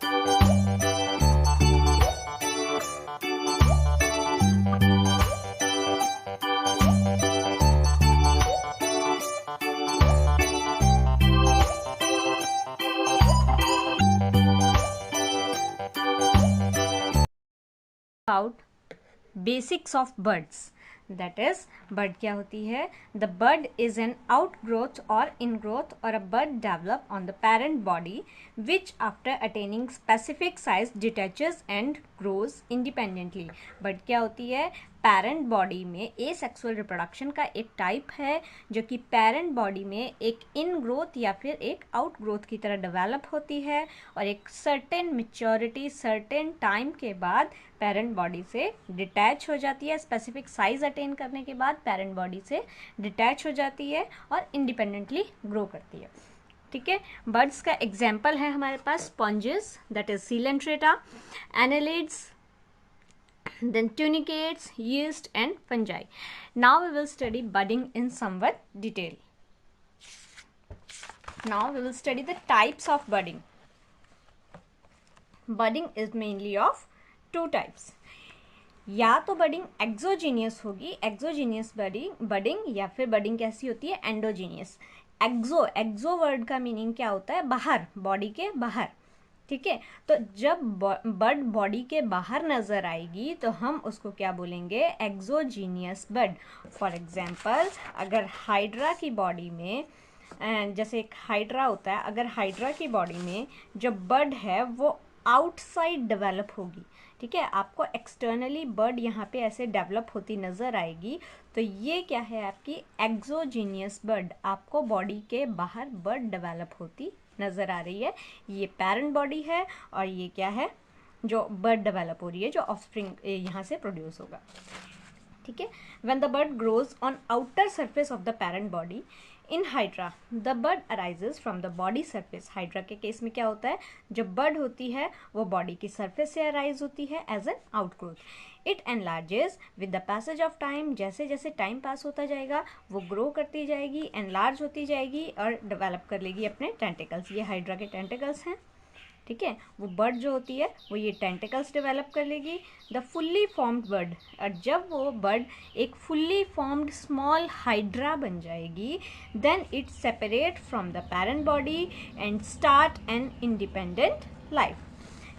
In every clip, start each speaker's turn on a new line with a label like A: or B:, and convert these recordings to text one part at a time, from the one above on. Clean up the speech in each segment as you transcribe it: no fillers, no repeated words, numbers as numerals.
A: About basics of birds, that is bird क्या होती है. The bird is an outgrowth or ingrowth or a bud develop on the parent body which after attaining specific size detaches and grows independently. bird क्या होती है, parent body में asexual reproduction का एक type है जो कि पेरेंट बॉडी में एक इन ग्रोथ या फिर एक आउट ग्रोथ की तरह डेवलप होती है और एक सर्टेन मैच्योरिटी सर्टेन टाइम के बाद पेरेंट बॉडी से डिटैच हो जाती है. स्पेसिफिक साइज अटेन करने के बाद पेरेंट बॉडी से डिटैच हो जाती है और इंडिपेंडेंटली ग्रो करती है. ठीक है, बर्ड्स का एग्जाम्पल है हमारे पास sponges, that is coelenterata, annelids, then tunicates, yeast and fungi. Now we will study budding in somewhat detail. Now we will study the types of budding. Budding is mainly of two types. या तो budding exogenous होगी, exogenous budding, या फिर budding कैसी होती है, endogenous. एक्सो word का meaning क्या होता है, बाहर, बॉडी के बाहर. ठीक है, तो जब बड बॉडी के बाहर नजर आएगी तो हम उसको क्या बोलेंगे, एक्सोजीनियस बड. फॉर एग्जांपल अगर हाइड्रा की बॉडी में, जैसे एक हाइड्रा होता है, अगर हाइड्रा की बॉडी में जो बड है वो आउटसाइड डेवलप होगी. ठीक है, आपको एक्सटर्नली बर्ड यहाँ पे ऐसे डेवलप होती नज़र आएगी, तो ये क्या है, आपकी एक्सोजीनियस बर्ड. आपको बॉडी के बाहर बर्ड डेवलप होती नज़र आ रही है. ये पेरेंट बॉडी है और ये क्या है, जो बर्ड डेवलप हो रही है, जो ऑफस्प्रिंग यहाँ से प्रोड्यूस होगा. ठीक है, when the bird grows on outer surface of the parent body in hydra the bird arises from the body surface. Hydra के केस में क्या होता है, जो बर्ड होती है वो बॉडी की सरफेस से अराइज होती है as an outgrowth. It enlarges with the passage of time. जैसे जैसे टाइम पास होता जाएगा वो ग्रो करती जाएगी, एनलार्ज होती जाएगी और डेवलप कर लेगी अपने टेंटिकल्स. ये हाइड्रा के टेंटिकल्स हैं. ठीक है, वो बर्ड जो होती है वो ये टेंटिकल्स डेवलप कर लेगी. द फुल्ली फॉर्म्ड बर्ड, और जब वो बर्ड एक फुल्ली फॉर्म्ड स्मॉल हाइड्रा बन जाएगी, then it separate from the parent body and start an independent life.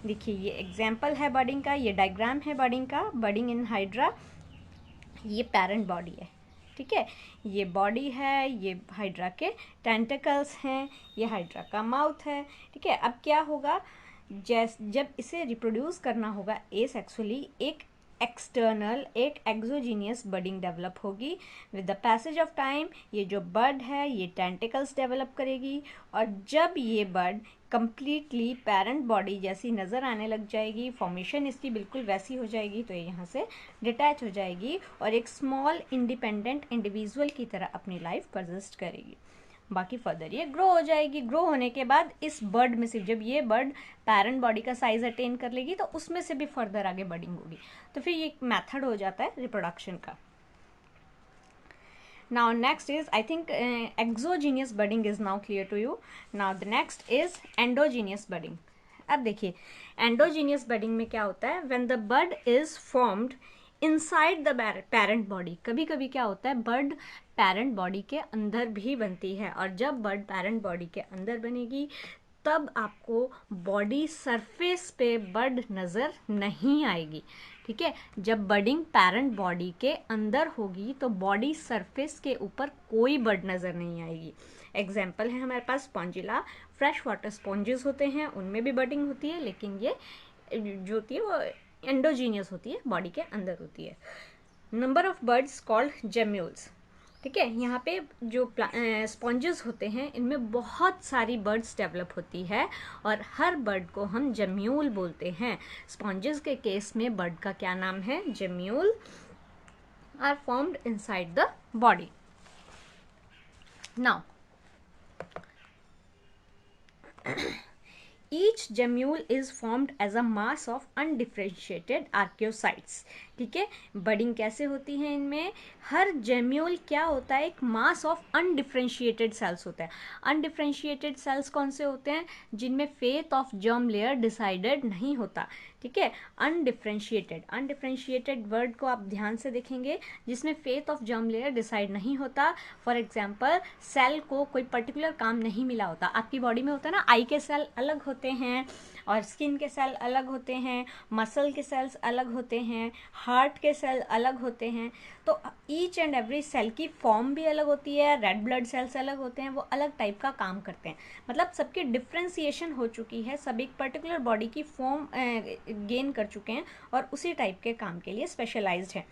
A: देखिए ये एग्जाम्पल है बर्डिंग का, ये डायग्राम है बर्डिंग का. बर्डिंग इन हाइड्रा, ये पेरेंट बॉडी है. ठीक है, ये बॉडी है, ये हाइड्रा के टेंटिकल्स हैं, ये हाइड्रा का माउथ है. ठीक है, अब क्या होगा, जब इसे रिप्रोड्यूस करना होगा एसेक्सुअली, एक एक्सटर्नल, एक एक्सोजीनियस बर्डिंग डेवलप होगी. With the passage of time ये जो बर्ड है ये टेंटिकल्स डेवलप करेगी, और जब ये बर्ड कंप्लीटली पेरेंट बॉडी जैसी नज़र आने लग जाएगी, फॉर्मेशन इसकी बिल्कुल वैसी हो जाएगी, तो ये यहाँ से डिटैच हो जाएगी और एक स्मॉल इंडिपेंडेंट इंडिविजुअल की तरह अपनी लाइफ परसिस्ट करेगी. बाकी फर्दर ये ग्रो हो जाएगी. ग्रो होने के बाद इस बर्ड में से, जब ये बर्ड पेरेंट बॉडी का साइज अटेन कर लेगी तो उसमें से भी फर्दर आगे बर्डिंग होगी. तो फिर ये एक मेथड हो जाता है रिप्रोडक्शन का. Now next is, I think exogenous budding is now clear to you. Now the next is endogenous budding. अब देखिए endogenous budding में क्या होता है, when the bud is formed inside the parent body. कभी कभी क्या होता है, बर्ड पेरेंट बॉडी के अंदर भी बनती है, और जब बर्ड पेरेंट बॉडी के अंदर बनेगी तब आपको बॉडी सरफेस पे बर्ड नज़र नहीं आएगी. ठीक है, जब बर्डिंग पेरेंट बॉडी के अंदर होगी तो बॉडी सरफेस के ऊपर कोई बर्ड नज़र नहीं आएगी. एग्जाम्पल है हमारे पास स्पॉन्जिला, फ्रेश वाटर स्पॉन्जेस होते हैं, उनमें भी बर्डिंग होती है, लेकिन ये जो होती है वो एंडोजीनियस होती है, बॉडी के अंदर होती है. Number of birds called gemmules. ठीक है, यहाँ पे जो स्पॉन्जेस होते हैं इनमें बहुत सारी बर्ड्स डेवलप होती है और हर बर्ड को हम जेम्यूल बोलते हैं. स्पॉन्जेस के केस में बर्ड का क्या नाम है, gemmule, are formed inside the body. Now each gemmule is formed as a mass of undifferentiated archaeocytes. ठीक है, बडिंग कैसे होती है इनमें, हर जेम्यूल क्या होता है, एक मास ऑफ अनडिफ्रेंशिएटेड सेल्स होता है। अनडिफ्रेंशिएटेड सेल्स कौन से होते हैं, जिनमें faith of germ layer decided नहीं होता। ठीक है, अनडिफ्रेंशिएटेड, अनडिफ्रेंशिएटेड वर्ड को आप ध्यान से देखेंगे, जिसमें faith of germ layer decide नहीं होता। फॉर एग्जाम्पल, सेल को कोई पर्टिकुलर काम नहीं मिला होता। आपकी बॉडी में होता है ना, आई के सेल अलग होते हैं और स्किन के सेल अलग होते हैं, मसल के सेल्स अलग होते हैं, हार्ट के सेल अलग होते हैं। तो ईच एंड एवरी सेल की फॉर्म भी अलग होती है, रेड ब्लड सेल्स अलग होते हैं, वो अलग टाइप का काम करते हैं। मतलब सबकी डिफ्रेंसिएशन हो चुकी है, सब एक पर्टिकुलर बॉडी की फॉर्म गेन कर चुके हैं और उसी टाइप के काम के लिए स्पेशलाइज्ड है।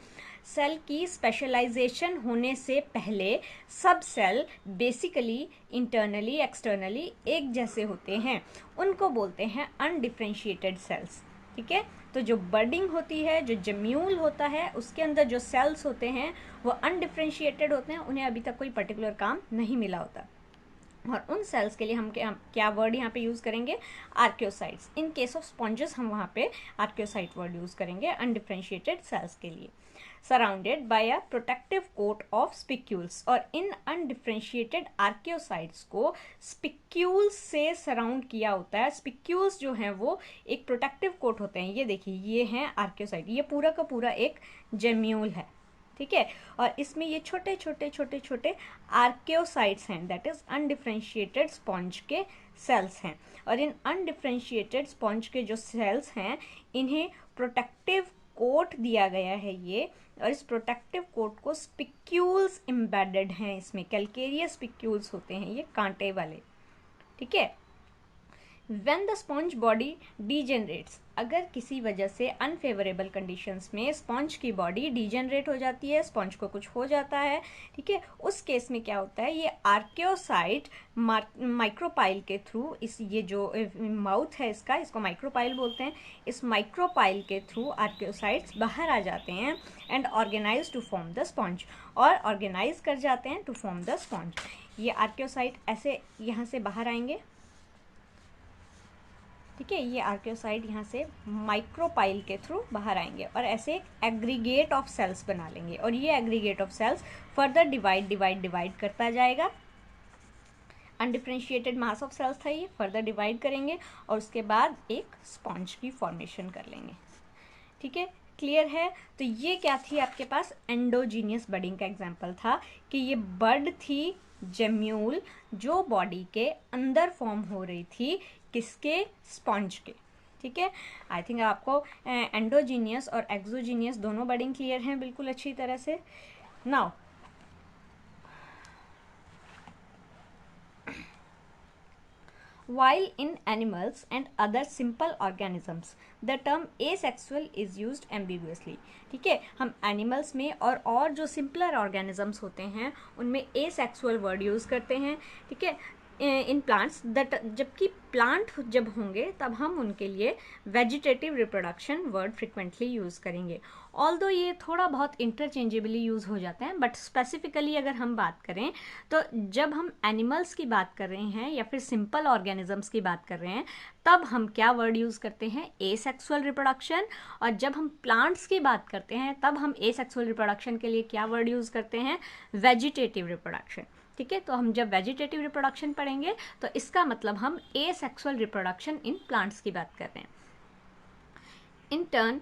A: सेल की स्पेशलाइजेशन होने से पहले सब सेल बेसिकली इंटरनली एक्सटर्नली एक जैसे होते हैं, उनको बोलते हैं अनडिफ्रेंशिएटेड सेल्स। ठीक है, तो जो बडिंग होती है, जो जेम्यूल होता है, उसके अंदर जो सेल्स होते हैं वो अनडिफ्रेंशिएटेड होते हैं, उन्हें अभी तक कोई पर्टिकुलर काम नहीं मिला होता। और उन सेल्स के लिए हम क्या वर्ड यहाँ पे यूज़ करेंगे, archaeocytes. In case of sponges हम वहाँ पे आर्कियोसाइट वर्ड यूज़ करेंगे अनडिफ्रेंशिएटेड सेल्स के लिए। Surrounded by a protective coat of spicules, और इन अनडिफ्रेंशिएटेड आर्कियोसाइट्स को स्पिक्यूल्स से सराउंड किया होता है। स्पिक्यूल्स जो हैं वो एक प्रोटेक्टिव कोट होते हैं। ये देखिए, ये हैं आर्कियोसाइट, ये पूरा का पूरा एक जेम्यूल है। ठीक है, और इसमें ये छोटे छोटे छोटे छोटे आर्कियोसाइट्स हैं, दैट इज अनडिफ्रेंशिएटेड स्पॉन्ज के सेल्स हैं। और इन अनडिफ्रेंशिएटेड स्पॉन्ज के जो सेल्स हैं, इन्हें प्रोटेक्टिव कोट दिया गया है ये, और इस प्रोटेक्टिव कोट को स्पिक्यूल्स एम्बेडेड हैं, इसमें कैल्केरियस स्पिक्यूल्स होते हैं, ये कांटे वाले। ठीक है, When the sponge body degenerates, अगर किसी वजह से अनफेवरेबल कंडीशंस में स्पॉन्ज की बॉडी डिजेनरेट हो जाती है, स्पॉन्ज को कुछ हो जाता है, ठीक है, उस केस में क्या होता है, ये आर्कियोसाइट माइक्रोपाइल के थ्रू, इस ये जो माउथ है इसका, इसको माइक्रोपाइल बोलते हैं, इस माइक्रोपाइल के थ्रू आर्कियोसाइट्स बाहर आ जाते हैं and organise to form the sponge, और ऑर्गेनाइज कर जाते हैं टू फॉर्म द स्पॉन्ज। ये आर्कियोसाइट ऐसे यहाँ से बाहर आएंगे। ठीक है, ये आर्कियोसाइट यहाँ से माइक्रोपाइल के थ्रू बाहर आएंगे और ऐसे एक एग्रीगेट ऑफ सेल्स बना लेंगे, और ये aggregate of cells further divide करता जाएगा। अनडिफ्रेंशिएटेड मास ऑफ सेल्स था, ये फर्दर डिवाइड करेंगे और उसके बाद एक स्पॉन्ज की फॉर्मेशन कर लेंगे। ठीक है, क्लियर है। तो ये क्या थी आपके पास, एंडोजीनियस बडिंग का एग्जाम्पल था कि ये बड थी जेम्यूल जो बॉडी के अंदर फॉर्म हो रही थी, किसके, स्पॉन्ज के। ठीक है, आई थिंक आपको एंडोजीनियस और एक्सोजीनियस दोनों बडिंग क्लियर हैं बिल्कुल अच्छी तरह से। Now while in animals and other simple organisms the term asexual is used ambiguously। ठीक है, हम एनिमल्स में और जो सिंपलर ऑर्गेनिजम्स होते हैं उनमें एसेक्सुअल वर्ड यूज़ करते हैं। ठीक है, इन प्लांट्स दैट, जबकि प्लांट जब होंगे तब हम उनके लिए vegetative reproduction word frequently use करेंगे। ऑल्दो ये थोड़ा बहुत इंटरचेंजेबली यूज़ हो जाते हैं, बट स्पेसिफिकली अगर हम बात करें तो जब हम एनिमल्स की बात कर रहे हैं या फिर सिंपल ऑर्गेनिजम्स की बात कर रहे हैं तब हम क्या वर्ड यूज़ करते हैं, एसेक्सुअल रिप्रोडक्शन। और जब हम प्लांट्स की बात करते हैं तब हम एसेक्सुअल रिप्रोडक्शन के लिए क्या वर्ड यूज़ करते हैं, वेजिटेटिव रिप्रोडक्शन। ठीक है, तो हम जब वेजिटेटिव रिप्रोडक्शन पढ़ेंगे तो इसका मतलब हम एसेक्सुअल रिप्रोडक्शन इन प्लांट्स की बात कर रहे हैं। In turn,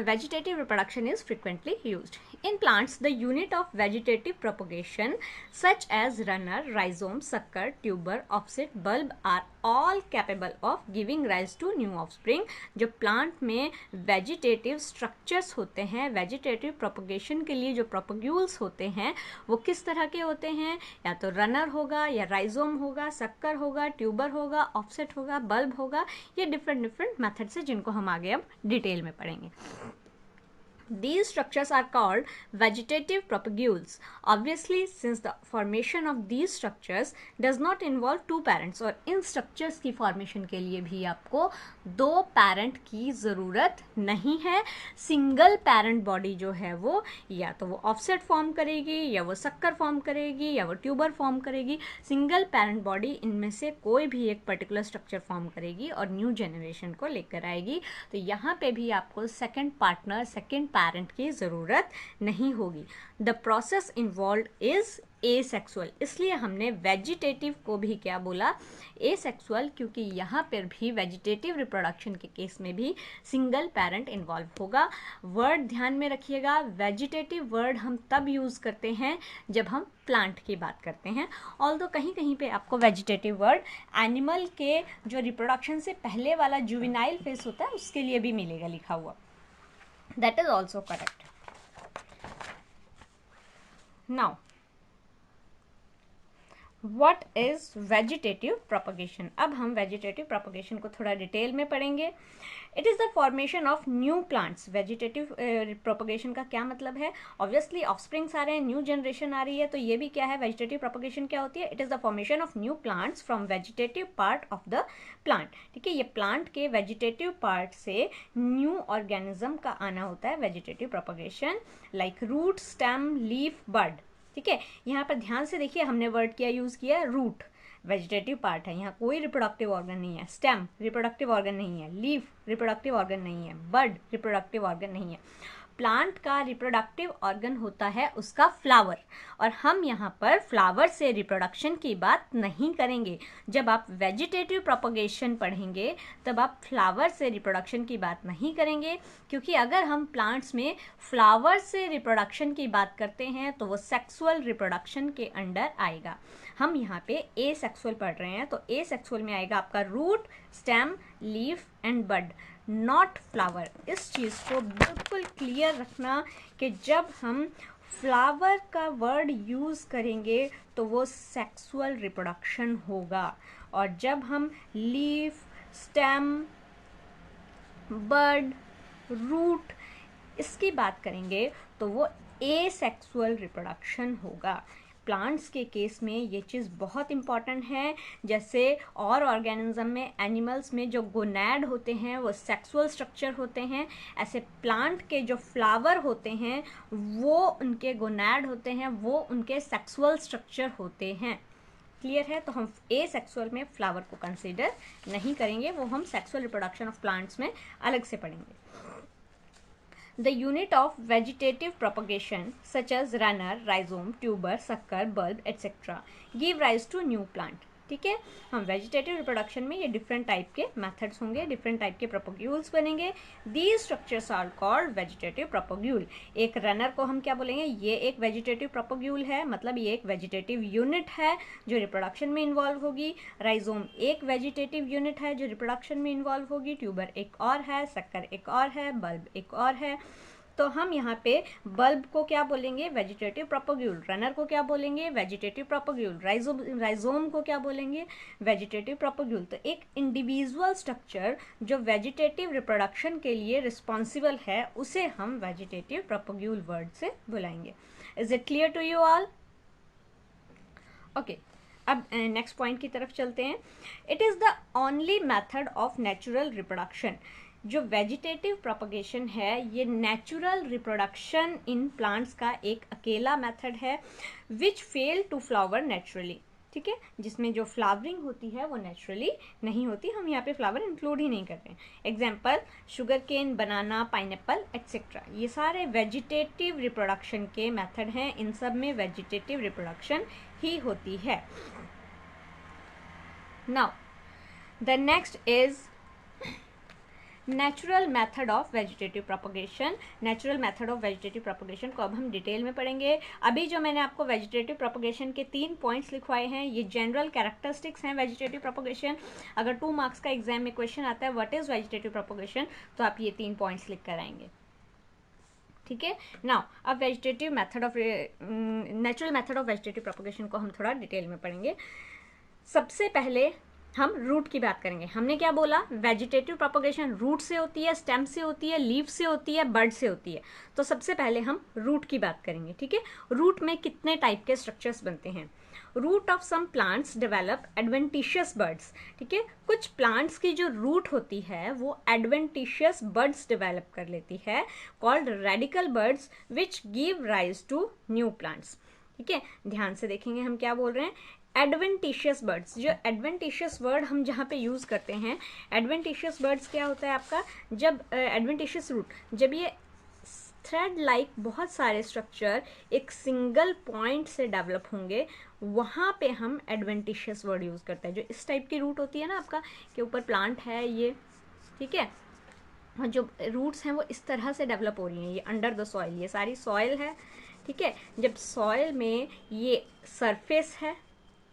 A: vegetative reproduction is frequently used. In plants, the unit of vegetative propagation, such as runner, rhizome, sucker, tuber, offset, bulb, are all capable of giving rise to new offspring. जो plant में vegetative structures होते हैं, vegetative propagation के लिए जो propagules होते हैं, वो किस तरह के होते हैं, या तो runner होगा, या rhizome होगा, sucker होगा, tuber होगा, offset होगा, bulb होगा। ये different methods है जिनको हम आगे अब डिटेल में पढ़ेंगे। These structures are called vegetative propagules. Obviously, since the formation of these structures does not involve two parents, और इन structures की formation के लिए भी आपको दो parent की ज़रूरत नहीं है. Single parent body जो है वो या तो वो offset form करेगी, या वो sucker form करेगी, या वो tuber form करेगी. Single parent body इनमें से कोई भी एक particular structure form करेगी और new generation को लेकर आएगी. तो यहाँ पे भी आपको second partner, second पैरेंट की ज़रूरत नहीं होगी. The process involve is asexual. इसलिए हमने वेजिटेटिव को भी क्या बोला, एसेक्सुअल, क्योंकि यहाँ पर भी वेजिटेटिव रिप्रोडक्शन के केस में भी सिंगल पैरेंट इन्वॉल्व होगा. वर्ड ध्यान में रखिएगा, वेजिटेटिव वर्ड हम तब यूज़ करते हैं जब हम प्लांट की बात करते हैं. ऑल्दो कहीं कहीं पे आपको वेजिटेटिव वर्ड एनिमल के जो रिप्रोडक्शन से पहले वाला जुवेनाइल फेस होता है उसके लिए भी मिलेगा लिखा हुआ. That is also correct. Now, what is vegetative propagation? अब हम vegetative propagation को थोड़ा डिटेल में पढ़ेंगे. It is the formation of new plants. Vegetative propagation का क्या मतलब है? Obviously, offsprings आ रहे हैं, new generation आ रही है, तो ये भी क्या है? Vegetative propagation क्या होती है? It is the formation of new plants from vegetative part of the plant. ठीक है, ये plant के vegetative part से new organism का आना होता है vegetative propagation, like root, stem, leaf, bud. ठीक है, यहाँ पर ध्यान से देखिए, हमने वर्ड क्या यूज़ किया है, रूट वेजिटेटिव पार्ट है, यहाँ कोई रिप्रोडक्टिव ऑर्गन नहीं है. स्टेम रिप्रोडक्टिव ऑर्गन नहीं है. लीफ रिप्रोडक्टिव ऑर्गन नहीं है. बड रिप्रोडक्टिव ऑर्गन नहीं है. प्लांट का रिप्रोडक्टिव ऑर्गन होता है उसका फ्लावर, और हम यहाँ पर फ्लावर से रिप्रोडक्शन की बात नहीं करेंगे. जब आप वेजिटेटिव प्रोपगेशन पढ़ेंगे तब आप फ्लावर से रिप्रोडक्शन की बात नहीं करेंगे, क्योंकि अगर हम प्लांट्स में फ्लावर से रिप्रोडक्शन की बात करते हैं तो वो सेक्सुअल रिप्रोडक्शन के अंडर आएगा. हम यहाँ पे ए सेक्सुअल पढ़ रहे हैं, तो ए सेक्सुअल में आएगा आपका root, stem, leaf and bud, not flower. इस चीज़ को बिल्कुल क्लियर रखना कि जब हम फ्लावर का वर्ड यूज़ करेंगे तो वो सेक्सुअल रिप्रोडक्शन होगा, और जब हम लीफ, स्टेम, बड, रूट इसकी बात करेंगे तो वो एसेक्सुअल रिप्रोडक्शन होगा. प्लांट्स के केस में ये चीज़ बहुत इम्पॉर्टेंट है. जैसे और ऑर्गेनिज्म में, एनिमल्स में जो गोनैड होते हैं वो सेक्सुअल स्ट्रक्चर होते हैं, ऐसे प्लांट के जो फ्लावर होते हैं वो उनके गोनैड होते हैं, वो उनके सेक्सुअल स्ट्रक्चर होते हैं. क्लियर है? तो हम ए सेक्सुअल में फ्लावर को कंसीडर नहीं करेंगे, वो हम सेक्सुअल रिप्रोडक्शन ऑफ प्लांट्स में अलग से पढ़ेंगे. The unit of vegetative propagation, such as runner, rhizome, tuber, sucker, bulb, etc., give rise to new plant. ठीक है, हम वेजिटेटिव रिप्रोडक्शन में ये डिफरेंट टाइप के मेथड्स होंगे, डिफरेंट टाइप के प्रोपोग्यूल्स बनेंगे. These structures are called vegetative propagule. एक रनर को हम क्या बोलेंगे, ये एक वेजिटेटिव प्रोपोग्यूल है, मतलब ये एक वेजिटेटिव यूनिट है जो रिप्रोडक्शन में इन्वॉल्व होगी. राइजोम एक वेजिटेटिव यूनिट है जो रिप्रोडक्शन में इन्वॉल्व होगी. ट्यूबर एक और है, शक्कर एक और है, बल्ब एक और है. तो हम यहाँ पे बल्ब को क्या बोलेंगे, वेजिटेटिव प्रोपोग्यूल. रनर को क्या बोलेंगे, वेजिटेटिव प्रोपोग्यूल. राइजोम को क्या बोलेंगे, वेजिटेटिव प्रोपोग्यूल. तो एक इंडिविजुअल स्ट्रक्चर जो वेजिटेटिव रिप्रोडक्शन के लिए रिस्पॉन्सिबल है उसे हम वेजिटेटिव प्रोपोग्यूल वर्ड से बुलाएंगे. Is it clear to you all? Okay, अब नेक्स्ट पॉइंट की तरफ चलते हैं. It is the only method of natural reproduction. जो वेजिटेटिव प्रोपगेशन है ये नेचुरल रिप्रोडक्शन इन प्लांट्स का एक अकेला मेथड है विच फेल टू फ्लावर नेचुरली. ठीक है, जिसमें जो फ्लावरिंग होती है वो नेचुरली नहीं होती. हम यहाँ पे फ्लावर इंक्लूड ही नहीं कर रहे हैं. एग्जाम्पल, शुगर केन, बनाना, पाइनएप्पल एट्सेट्रा, ये सारे वेजिटेटिव रिप्रोडक्शन के मेथड हैं. इन सब में वेजिटेटिव रिप्रोडक्शन ही होती है. Now the next is natural method of vegetative propagation. Natural method of vegetative propagation को अब हम डिटेल में पढ़ेंगे. अभी जो मैंने आपको वेजिटेटिव प्रोपगेशन के 3 पॉइंट्स लिखवाए हैं ये जनरल कैरेक्टरिस्टिक्स हैं वेजिटेटिव प्रोपगेशन. अगर 2 मार्क्स का एग्जाम में क्वेश्चन आता है व्हाट इज वेजिटेटिव प्रोपगेशन तो आप ये 3 पॉइंट्स लिख कर आएंगे. ठीक है, नाउ अब vegetative method of natural method of vegetative propagation को हम थोड़ा डिटेल में पढ़ेंगे. सबसे पहले हम रूट की बात करेंगे। हमने क्या बोला, वेजिटेटिव प्रोपगेशन रूट से होती है, स्टेम से होती है, लीफ से होती है, बड से होती है। तो सबसे पहले हम रूट की बात करेंगे, ठीक है। रूट में कितने टाइप के स्ट्रक्चर्स बनते हैं। Root of some plants develop adventitious buds, ठीक है। कुछ प्लांट्स की जो रूट होती है वो एडवेंटिशियस बर्ड्स डेवलप कर लेती है, called radical buds, which give rise to new plants, ठीक है। ध्यान से देखेंगे हम क्या बोल रहे हैं। एडवेंटिशियस बर्ड्स, जो एडवेंटिशियस वर्ड हम जहाँ पे यूज़ करते हैं, एडवेंटिशियस बर्ड्स क्या होता है आपका, जब एडवेंटिशियस रूट, जब ये थ्रेड लाइक बहुत सारे स्ट्रक्चर एक सिंगल पॉइंट से डेवलप होंगे, वहाँ पे हम एडवेंटिशियस वर्ड यूज़ करते हैं। जो इस टाइप की रूट होती है ना आपका, के ऊपर प्लांट है ये, ठीक है, जो रूट्स हैं वो इस तरह से डेवलप हो रही हैं, ये अंडर द सॉइल, ये सारी सॉइल है, ठीक है। जब सॉइल में ये सरफेस है,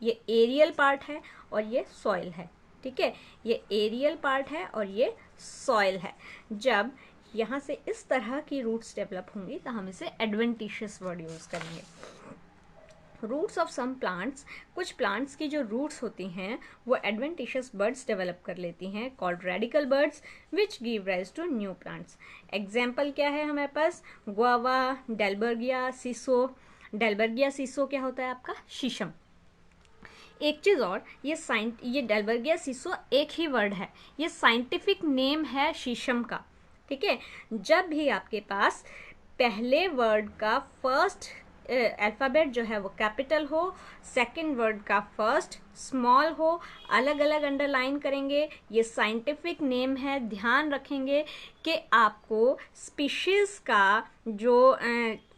A: ये एरियल पार्ट है और ये सॉइल है, ठीक है, ये एरियल पार्ट है और ये सॉइल है। जब यहाँ से इस तरह की रूट्स डेवलप होंगी तो हम इसे एडवेंटिशियस वर्ड यूज़ करेंगे। रूट्स ऑफ सम प्लांट्स, कुछ प्लांट्स की जो रूट्स होती हैं वो एडवेंटिशियस बर्ड्स डेवलप कर लेती हैं, called radical buds, which give rise to new plants. Example क्या है हमारे पास, गुआवा, डेलबर्गिया, सीसो। डेलबर्गिया सीसो क्या होता है आपका, शीशम। एक चीज़ और, ये डेलबर्गिया सीसो एक ही वर्ड है, ये साइंटिफिक नेम है शीशम का, ठीक है। जब भी आपके पास पहले वर्ड का फर्स्ट अल्फ़ाबेट जो है वो कैपिटल हो, सेकंड वर्ड का फर्स्ट स्मॉल हो, अलग अलग अंडरलाइन करेंगे, ये साइंटिफिक नेम है। ध्यान रखेंगे कि आपको स्पीशीज़ का जो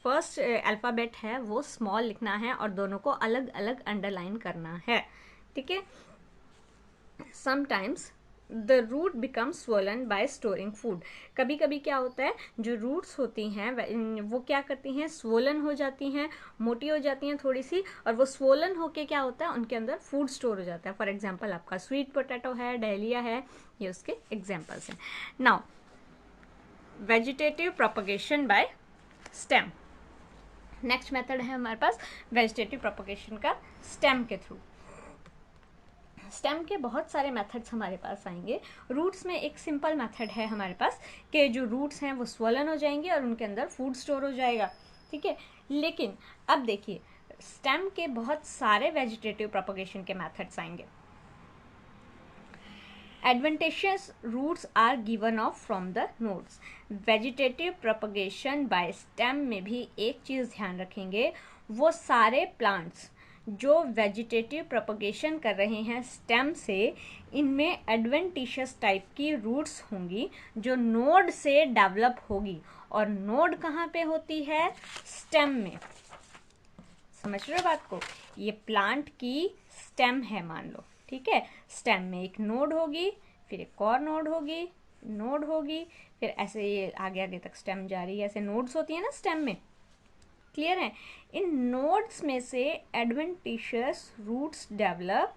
A: फर्स्ट अल्फ़ाबेट है वो स्मॉल लिखना है और दोनों को अलग अलग अंडरलाइन करना है, ठीक है। Sometimes the root become swollen by storing food. कभी कभी क्या होता है, जो रूट्स होती हैं वो क्या करती हैं, स्वोलन हो जाती हैं, मोटी हो जाती हैं थोड़ी सी, और वो स्वोलन होके क्या होता है, उनके अंदर फूड स्टोर हो जाता है। फॉर एग्जांपल आपका स्वीट पोटैटो है, डहलिया है, ये उसके एग्जांपल्स हैं। Now vegetative propagation by stem, next method है हमारे पास वेजिटेटिव प्रोपगेशन का स्टेम के थ्रू। स्टेम के बहुत सारे मेथड्स हमारे पास आएंगे। रूट्स में एक सिंपल मेथड है हमारे पास कि जो रूट्स हैं वो स्वलन हो जाएंगे और उनके अंदर फूड स्टोर हो जाएगा, ठीक है। लेकिन अब देखिए, स्टेम के बहुत सारे वेजिटेटिव प्रोपगेशन के मेथड्स आएंगे। Adventitious roots are given off from the nodes. Vegetative propagation by stem में भी एक चीज़ ध्यान रखेंगे, वो सारे प्लांट्स जो वेजिटेटिव प्रोपगेशन कर रहे हैं स्टेम से, इनमें एडवेंटिशियस टाइप की रूट्स होंगी जो नोड से डेवलप होगी, और नोड कहाँ पे होती है, स्टेम में। समझ रहे हो बात को, ये प्लांट की स्टेम है मान लो, ठीक है। स्टेम में एक नोड होगी, फिर एक और नोड होगी, फिर ऐसे ये आगे आगे तक स्टेम जा रही है, ऐसे नोड्स होती है ना स्टेम में, क्लियर है। इन नोड्स में से एडवेंटिशियस रूट्स डेवलप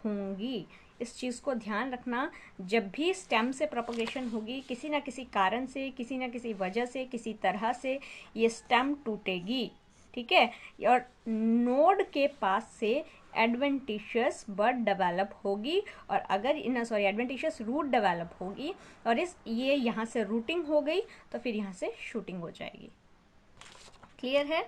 A: होंगी। इस चीज़ को ध्यान रखना, जब भी स्टेम से प्रोपगेशन होगी, किसी ना किसी कारण से, किसी ना किसी वजह से, किसी तरह से ये स्टेम टूटेगी, ठीक है, और नोड के पास से एडवेंटिशियस बर्ड डेवलप होगी, और अगर एडवेंटिशियस रूट डेवलप होगी और ये यहाँ से रूटिंग हो गई तो फिर यहाँ से शूटिंग हो जाएगी, क्लियर है।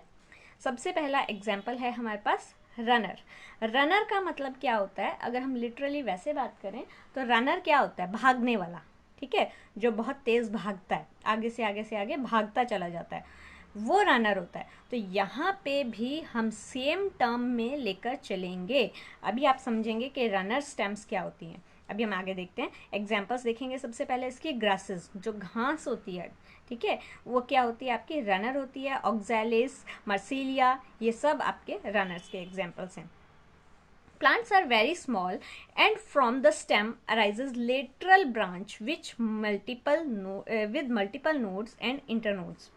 A: सबसे पहला एग्जाम्पल है हमारे पास रनर। रनर का मतलब क्या होता है, अगर हम लिटरली वैसे बात करें तो रनर क्या होता है, भागने वाला, ठीक है, जो बहुत तेज़ भागता है, आगे से आगे भागता चला जाता है, वो रनर होता है। तो यहाँ पे भी हम सेम टर्म में लेकर चलेंगे। अभी आप समझेंगे कि रनर स्टेम्स क्या होती हैं। अभी हम आगे देखते हैं, एग्जाम्पल्स देखेंगे। सबसे पहले इसकी ग्रासेस, जो घास होती है, ठीक है, वो क्या होती है आपकी, रनर होती है। ऑक्सैलिस, मर्सिलिया, ये सब आपके रनर्स के एग्जाम्पल्स हैं। Plants are very small and from the stem arises lateral branch with multiple nodes and internodes.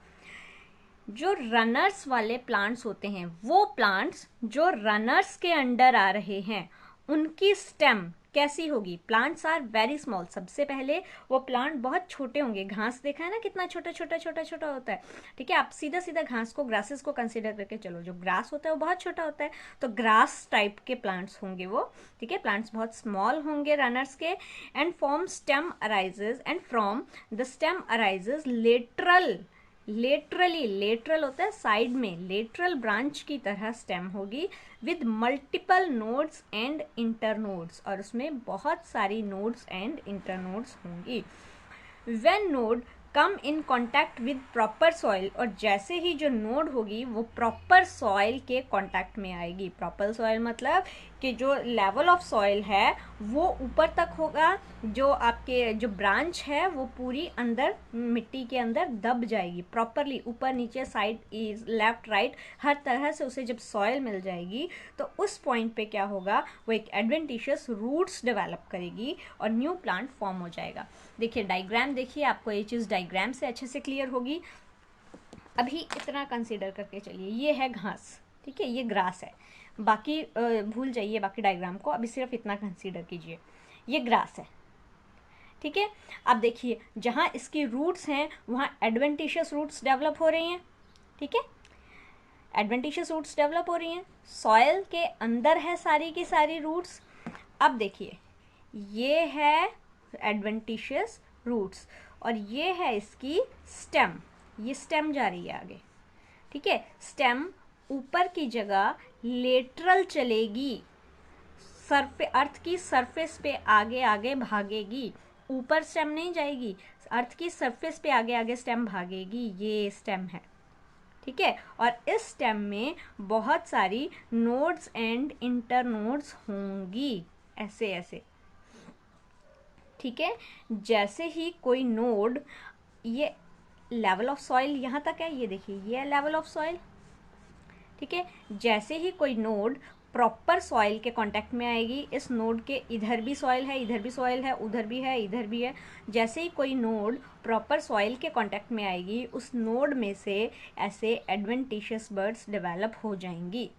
A: जो रनर्स वाले प्लांट्स होते हैं, वो प्लांट्स जो रनर्स के अंडर आ रहे हैं, उनकी स्टेम कैसी होगी? प्लांट्स आर वेरी स्मॉल, सबसे पहले वो प्लांट बहुत छोटे होंगे। घास देखा है ना कितना छोटा छोटा छोटा छोटा होता है, ठीक है। आप सीधा सीधा घास को, ग्रासेस को कंसिडर करके चलो, जो ग्रास होता है वो बहुत छोटा होता है, तो ग्रास टाइप के प्लांट्स होंगे वो, ठीक है। प्लांट्स बहुत स्मॉल होंगे रनर्स के। And from stem arises, and from the stem arises laterally, lateral होता है साइड में, लेटरल ब्रांच की तरह स्टेम होगी with multiple nodes and internodes, और उसमें बहुत सारी नोड्स एंड इंटरनोड्स होंगी। When node come in contact with proper soil, और जैसे ही जो नोड होगी वो प्रॉपर सॉइल के कॉन्टैक्ट में आएगी। प्रॉपर सॉइल मतलब कि जो लेवल ऑफ सॉइल है वो ऊपर तक होगा, जो आपके जो ब्रांच है वो पूरी अंदर मिट्टी के अंदर दब जाएगी प्रॉपरली, ऊपर नीचे साइड लेफ्ट राइट हर तरह से उसे जब सॉइल मिल जाएगी तो उस पॉइंट पे क्या होगा, वो एक एडवेंटिशियस रूट्स डेवलप करेगी और न्यू प्लांट फॉर्म हो जाएगा। देखिए डायग्राम देखिए, आपको ये चीज़ डायग्राम से अच्छे से क्लियर होगी। अभी इतना कंसीडर करके चलिए, ये है घास, ठीक है, ये ग्रास है, बाकी भूल जाइए बाकी डायग्राम को, अभी सिर्फ इतना कंसीडर कीजिए। ये ग्रास है, ठीक है। अब देखिए जहाँ इसकी रूट्स हैं वहाँ एडवेंटिशियस रूट्स डेवलप हो रही हैं, ठीक है, एडवेंटिशियस रूट्स डेवलप हो रही हैं, सॉयल के अंदर है सारी की सारी रूट्स। अब देखिए ये है एडवेंटिशियस रूट्स और ये है इसकी स्टेम, ये स्टेम जा रही है आगे, ठीक है। स्टेम ऊपर की जगह लेटरल चलेगी, अर्थ की सरफेस पे आगे आगे भागेगी, ऊपर स्टेम नहीं जाएगी, अर्थ की सरफेस पे आगे आगे स्टेम भागेगी, ये स्टेम है, ठीक है। और इस स्टेम में बहुत सारी नोड्स एंड इंटरनोड्स होंगी, ऐसे ऐसे, ठीक है। जैसे ही कोई नोड, ये लेवल ऑफ सॉइल यहाँ तक है, ये देखिए ये लेवल ऑफ सॉइल, ठीक है। जैसे ही कोई नोड प्रॉपर सॉइल के कांटेक्ट में आएगी, इस नोड के इधर भी सॉइल है, इधर भी सॉइल है, उधर भी है, इधर भी है, जैसे ही कोई नोड प्रॉपर सॉइल के कांटेक्ट में आएगी उस नोड में से ऐसे एडवेंटिशियस बर्ड्स डेवलप हो जाएंगी,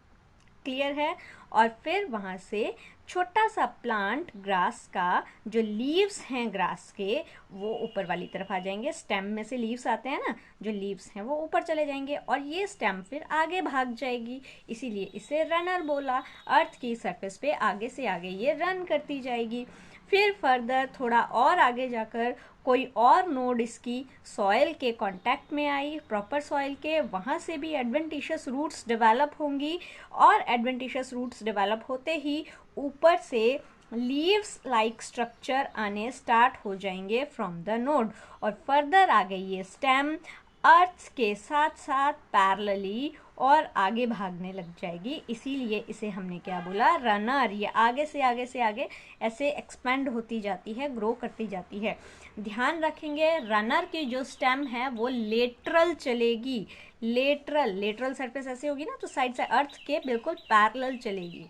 A: क्लियर है। और फिर वहाँ से छोटा सा प्लांट ग्रास का, जो लीव्स हैं ग्रास के वो ऊपर वाली तरफ आ जाएंगे, स्टेम में से लीव्स आते हैं ना, जो लीव्स हैं वो ऊपर चले जाएंगे और ये स्टेम फिर आगे भाग जाएगी, इसीलिए इसे रनर बोला। अर्थ की सरफेस पे आगे से आगे ये रन करती जाएगी। फिर फर्दर थोड़ा और आगे जाकर कोई और नोड इसकी सॉइल के कांटेक्ट में आई, प्रॉपर सॉइल के, वहाँ से भी एडवेंटिशियस रूट्स डेवलप होंगी और एडवेंटिशियस रूट्स डेवलप होते ही ऊपर से लीव्स लाइक स्ट्रक्चर आने स्टार्ट हो जाएंगे फ्रॉम द नोड, और फर्दर आगे ये स्टेम अर्थ के साथ साथ पैरेलली और आगे भागने लग जाएगी, इसीलिए इसे हमने क्या बोला, रनर। ये आगे से आगे ऐसे एक्सपेंड होती जाती है, ग्रो करती जाती है। ध्यान रखेंगे रनर की जो स्टेम है वो लेटरल चलेगी, लेटरल सरफेस ऐसे होगी ना तो साइड से अर्थ के बिल्कुल पैरेलल चलेगी,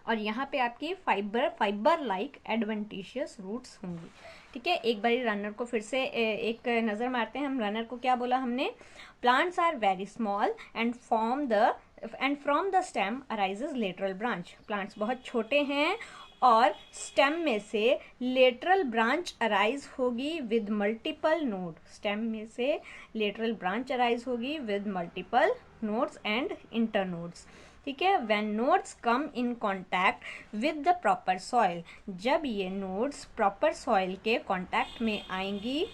A: और यहाँ पे आपकी फाइबर लाइक एडवेंटिशियस रूट्स होंगी, ठीक है। एक बारी रनर को फिर से एक नज़र मारते हैं हम। रनर को क्या बोला हमने, plants are very small and from the stem arises lateral branch, plants बहुत छोटे हैं और स्टेम में से लेटरल ब्रांच अराइज होगी विद मल्टीपल नोड, स्टेम में से लेटरल ब्रांच अराइज होगी with multiple nodes and internodes, ठीक है। When nodes come in contact with the proper soil, जब ये नोड्स प्रॉपर सॉइल के कॉन्टैक्ट में आएंगी,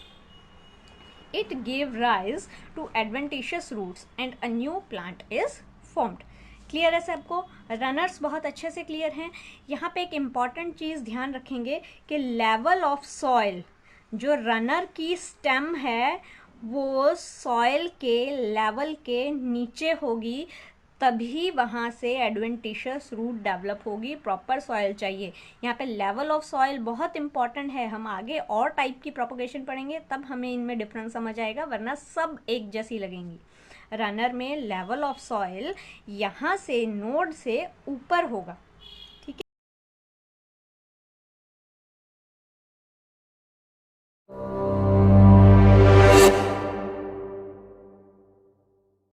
A: it give rise to adventitious roots and a new plant is formed. Clear है सबको? Runners बहुत अच्छे से क्लियर हैं। यहाँ पे एक इम्पॉर्टेंट चीज़ ध्यान रखेंगे कि लेवल ऑफ सॉइल, जो रनर की स्टेम है वो सॉइल के लेवल के नीचे होगी, तभी वहाँ से एडवेंटिशियस रूट डेवलप होगी, प्रॉपर सॉइल चाहिए। यहाँ पे लेवल ऑफ सॉइल बहुत इंपॉर्टेंट है, हम आगे और टाइप की प्रोपोगेशन पढ़ेंगे तब हमें इनमें डिफरेंस समझ आएगा, वरना सब एक जैसी लगेंगी। रनर में लेवल ऑफ सॉइल यहाँ से नोड से ऊपर होगा,